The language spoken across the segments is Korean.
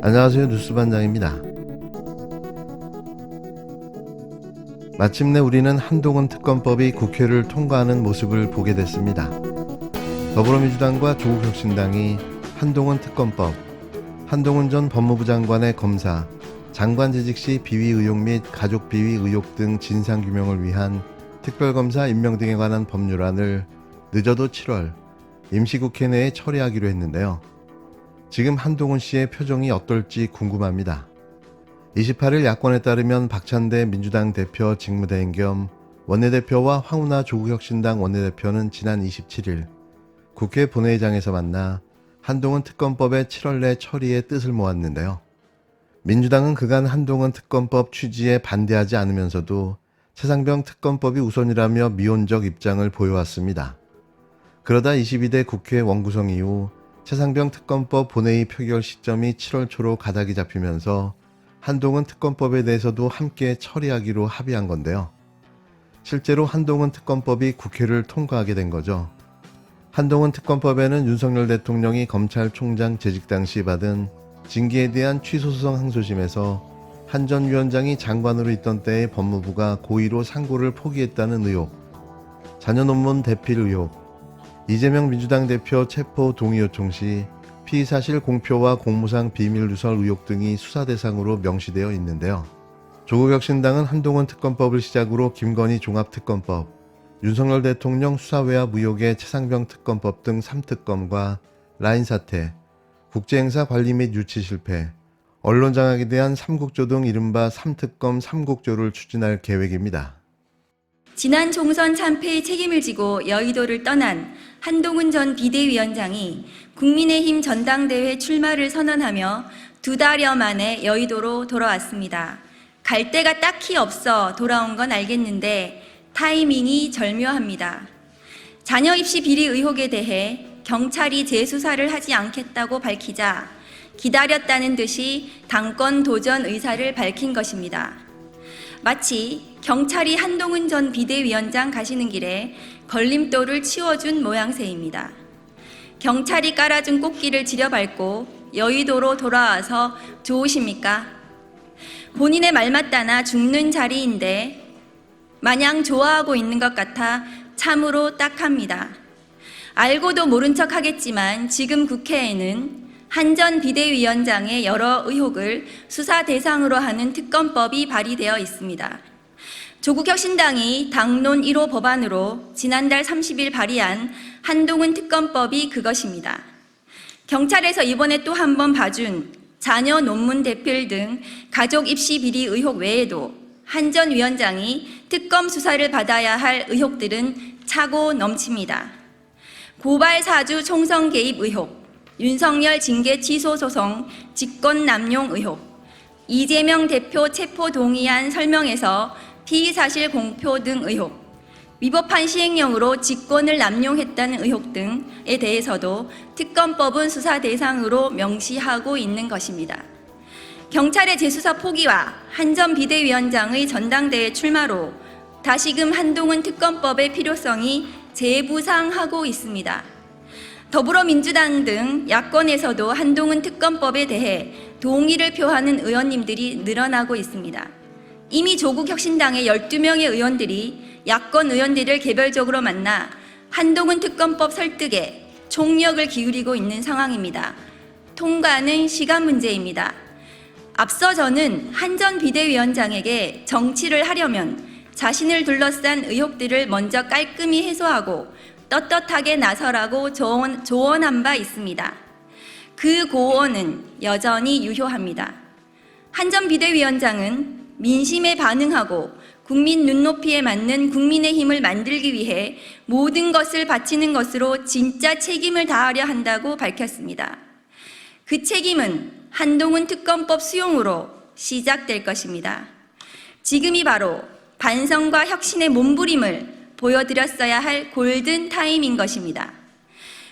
안녕하세요. 뉴스반장입니다. 마침내 우리는 한동훈 특검법이 국회를 통과하는 모습을 보게 됐습니다. 더불어민주당과 조국혁신당이 한동훈 특검법, 한동훈 전 법무부 장관의 검사, 장관 재직 시 비위 의혹 및 가족 비위 의혹 등 진상규명을 위한 특별검사 임명 등에 관한 법률안을 늦어도 7월 임시국회 내에 처리하기로 했는데요. 지금 한동훈 씨의 표정이 어떨지 궁금합니다. 28일 야권에 따르면 박찬대 민주당 대표 직무대행 겸 원내대표와 황운하 조국혁신당 원내대표는 지난 27일 국회 본회의장에서 만나 한동훈 특검법의 7월 내 처리에 뜻을 모았는데요. 민주당은 그간 한동훈 특검법 취지에 반대하지 않으면서도 최상병 특검법이 우선이라며 미온적 입장을 보여왔습니다. 그러다 22대 국회 원구성 이후 최상병 특검법 본회의 표결 시점이 7월 초로 가닥이 잡히면서 한동훈 특검법에 대해서도 함께 처리하기로 합의한 건데요. 실제로 한동훈 특검법이 국회를 통과하게 된 거죠. 한동훈 특검법에는 윤석열 대통령이 검찰총장 재직 당시 받은 징계에 대한 취소소송 항소심에서 한 전 위원장이 장관으로 있던 때에 법무부가 고의로 상고를 포기했다는 의혹, 자녀 논문 대필 의혹, 이재명 민주당 대표 체포 동의 요청 시 피의사실 공표와 공무상 비밀 누설 의혹 등이 수사 대상으로 명시되어 있는데요. 조국혁신당은 한동훈 특검법을 시작으로 김건희 종합특검법, 윤석열 대통령 수사외압 의혹의 최상병 특검법 등 3특검과 라인 사태, 국제행사 관리 및 유치 실패, 언론 장악에 대한 3국조 등 이른바 3특검 3국조를 추진할 계획입니다. 지난 총선 참패의 책임을 지고 여의도를 떠난 한동훈 전 비대위원장이 국민의힘 전당대회 출마를 선언하며 2달여 만에 여의도로 돌아왔습니다. 갈 데가 딱히 없어 돌아온 건 알겠는데 타이밍이 절묘합니다. 자녀 입시 비리 의혹에 대해 경찰이 재수사를 하지 않겠다고 밝히자 기다렸다는 듯이 당권 도전 의사를 밝힌 것입니다. 마치 경찰이 한동훈 전 비대위원장 가시는 길에 걸림돌을 치워준 모양새입니다. 경찰이 깔아준 꽃길을 지려밟고 여의도로 돌아와서 좋으십니까? 본인의 말 맞다나 죽는 자리인데 마냥 좋아하고 있는 것 같아 참으로 딱합니다. 알고도 모른 척 하겠지만 지금 국회에는 한 전 비대위원장의 여러 의혹을 수사 대상으로 하는 특검법이 발의되어 있습니다. 조국혁신당이 당론 1호 법안으로 지난달 30일 발의한 한동훈 특검법이 그것입니다. 경찰에서 이번에 또 한 번 봐준 자녀 논문 대필 등 가족 입시 비리 의혹 외에도 한 전 위원장이 특검 수사를 받아야 할 의혹들은 차고 넘칩니다. 고발 사주 총선 개입 의혹, 윤석열 징계 취소 소송, 직권 남용 의혹, 이재명 대표 체포 동의안 설명에서 피의사실 공표 등 의혹, 위법한 시행령으로 직권을 남용했다는 의혹 등에 대해서도 특검법은 수사 대상으로 명시하고 있는 것입니다. 경찰의 재수사 포기와 한 전 비대위원장의 전당대회 출마로 다시금 한동훈 특검법의 필요성이 재부상하고 있습니다. 더불어민주당 등 야권에서도 한동훈 특검법에 대해 동의를 표하는 의원님들이 늘어나고 있습니다. 이미 조국혁신당의 12명의 의원들이 야권 의원들을 개별적으로 만나 한동훈 특검법 설득에 총력을 기울이고 있는 상황입니다. 통과는 시간 문제입니다. 앞서 저는 한 전 비대위원장에게 정치를 하려면 자신을 둘러싼 의혹들을 먼저 깔끔히 해소하고 떳떳하게 나서라고 조언한 바 있습니다. 그 고언은 여전히 유효합니다. 한 전 비대위원장은 민심에 반응하고 국민 눈높이에 맞는 국민의힘을 만들기 위해 모든 것을 바치는 것으로 진짜 책임을 다하려 한다고 밝혔습니다. 그 책임은 한동훈 특검법 수용으로 시작될 것입니다. 지금이 바로 반성과 혁신의 몸부림을 보여드렸어야 할 골든 타임인 것입니다.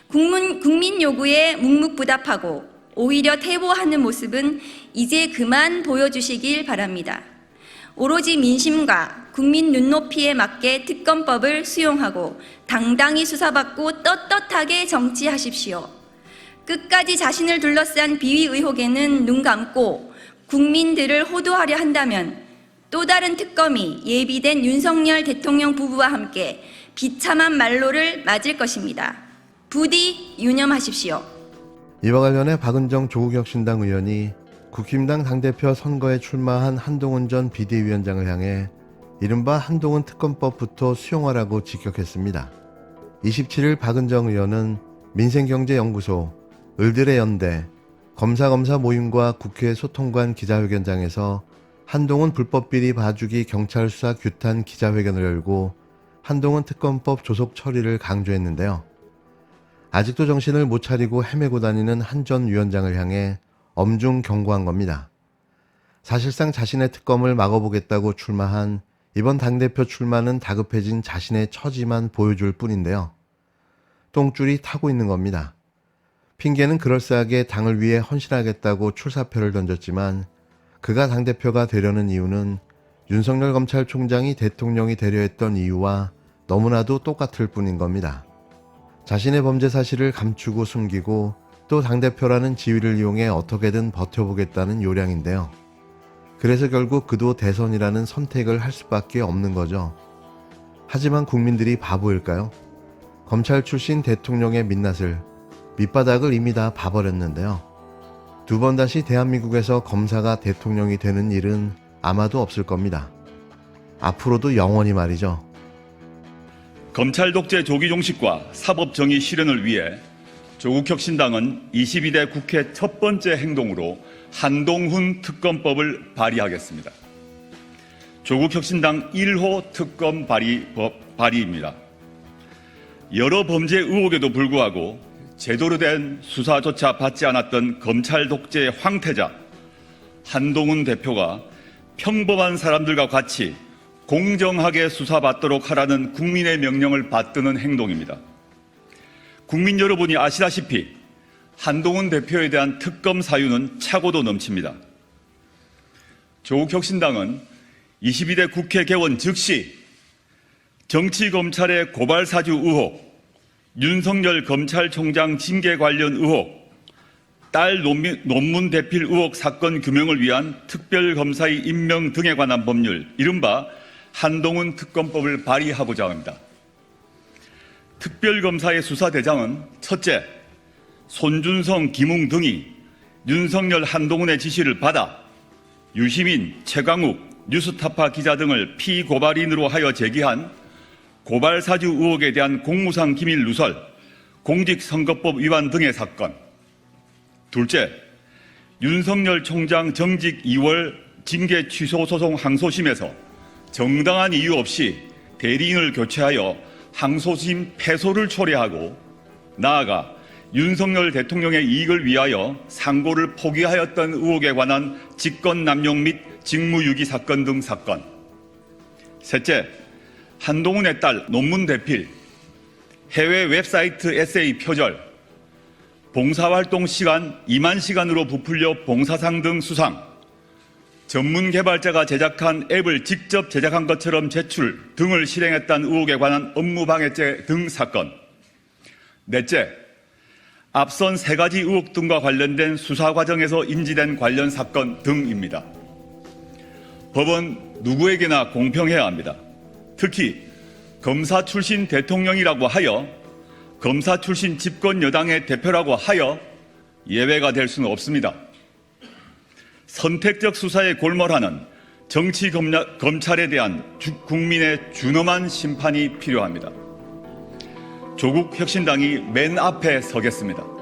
국민 요구에 묵묵부답하고 오히려 퇴보하는 모습은 이제 그만 보여주시길 바랍니다. 오로지 민심과 국민 눈높이에 맞게 특검법을 수용하고 당당히 수사받고 떳떳하게 정치하십시오. 끝까지 자신을 둘러싼 비위 의혹에는 눈 감고 국민들을 호도하려 한다면 또 다른 특검이 예비된 윤석열 대통령 부부와 함께 비참한 말로를 맞을 것입니다. 부디 유념하십시오. 이와 관련해 박은정 조국혁신당 의원이 국힘당 당대표 선거에 출마한 한동훈 전 비대위원장을 향해 이른바 한동훈 특검법부터 수용하라고 직격했습니다. 27일 박은정 의원은 민생경제연구소, 을들의 연대, 검사 모임과 국회 소통관 기자회견장에서 한동훈 불법비리 봐주기 경찰 수사 규탄 기자회견을 열고 한동훈 특검법 조속 처리를 강조했는데요. 아직도 정신을 못 차리고 헤매고 다니는 한 전 위원장을 향해 엄중 경고한 겁니다. 사실상 자신의 특검을 막아보겠다고 출마한 이번 당대표 출마는 다급해진 자신의 처지만 보여줄 뿐인데요. 똥줄이 타고 있는 겁니다. 핑계는 그럴싸하게 당을 위해 헌신하겠다고 출사표를 던졌지만 그가 당대표가 되려는 이유는 윤석열 검찰총장이 대통령이 되려 했던 이유와 너무나도 똑같을 뿐인 겁니다. 자신의 범죄 사실을 감추고 숨기고 또 당대표라는 지위를 이용해 어떻게든 버텨보겠다는 요량인데요. 그래서 결국 그도 대선이라는 선택을 할 수밖에 없는 거죠. 하지만 국민들이 바보일까요? 검찰 출신 대통령의 민낯을, 밑바닥을 이미 다 봐버렸는데요. 두 번 다시 대한민국에서 검사가 대통령이 되는 일은 아마도 없을 겁니다. 앞으로도 영원히 말이죠. 검찰 독재 조기 종식과 사법 정의 실현을 위해 조국혁신당은 22대 국회 첫 번째 행동으로 한동훈 특검법을 발의하겠습니다. 조국혁신당 1호 특검 발의입니다. 여러 범죄 의혹에도 불구하고 제대로 된 수사조차 받지 않았던 검찰 독재의 황태자 한동훈 대표가 평범한 사람들과 같이 공정하게 수사받도록 하라는 국민의 명령을 받드는 행동입니다. 국민 여러분이 아시다시피 한동훈 대표에 대한 특검 사유는 차고도 넘칩니다. 조국혁신당은 22대 국회 개원 즉시 정치검찰의 고발사주 의혹, 윤석열 검찰총장 징계 관련 의혹, 딸 논문 대필 의혹 사건 규명을 위한 특별검사의 임명 등에 관한 법률, 이른바 한동훈 특검법을 발의하고자 합니다. 특별검사의 수사대장은 첫째, 손준성, 김웅 등이 윤석열, 한동훈의 지시를 받아 유시민, 최강욱, 뉴스타파 기자 등을 피고발인으로 하여 제기한 고발사주 의혹에 대한 공무상 기밀 누설, 공직선거법 위반 등의 사건. 둘째, 윤석열 총장 정직 2월 징계 취소 소송 항소심에서 정당한 이유 없이 대리인을 교체하여 항소심 패소를 초래하고 나아가 윤석열 대통령의 이익을 위하여 상고를 포기하였던 의혹에 관한 직권남용 및 직무유기 사건 등 사건. 셋째, 한동훈의 딸 논문 대필, 해외 웹사이트 에세이 표절, 봉사활동 시간 2만 시간으로 부풀려 봉사상 등 수상, 전문 개발자가 제작한 앱을 직접 제작한 것처럼 제출 등을 실행했다는 의혹에 관한 업무방해죄 등 사건. 넷째, 앞선 3가지 의혹 등과 관련된 수사 과정에서 인지된 관련 사건 등입니다. 법은 누구에게나 공평해야 합니다. 특히 검사 출신 대통령이라고 하여 검사 출신 집권 여당의 대표라고 하여 예외가 될 수는 없습니다. 선택적 수사에 골몰하는 정치 검찰에 대한 국민의 준엄한 심판이 필요합니다. 조국혁신당이 맨 앞에 서겠습니다.